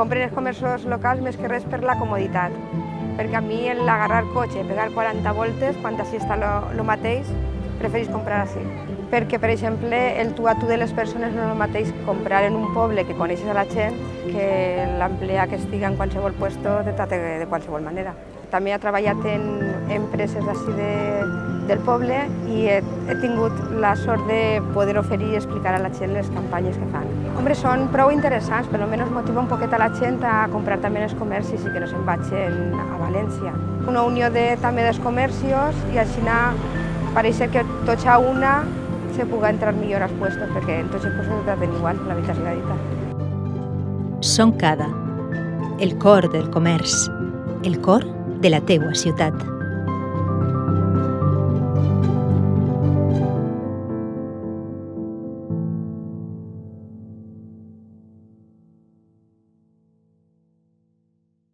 compren els comerços locals més que res per la comoditat, perquè a mi l'agarrar cotxe, pegar 40 voltes, quan així està el mateix, preferís comprar així. Perquè, per exemple, el tu a tu de les persones no és el mateix comprar en un poble que coneixes a la gent que l'empleat que estigui en qualsevol puesto de tracte de qualsevol manera. També he treballat en empreses d'ací del poble i he tingut la sort de poder oferir i explicar a la gent les campanyes que fan. Hombre, són prou interessants, per almenys motiva un poquet a la gent a comprar també en els comercis i que no se'n vagin a València. Una unió també dels comercios i així pareix que tots a una se puga entrar millor als puestos, perquè en tots els puestos se traten igual, la veritat és la veritat. Son Cada, el cor del comerç, el cor de la teua ciutat.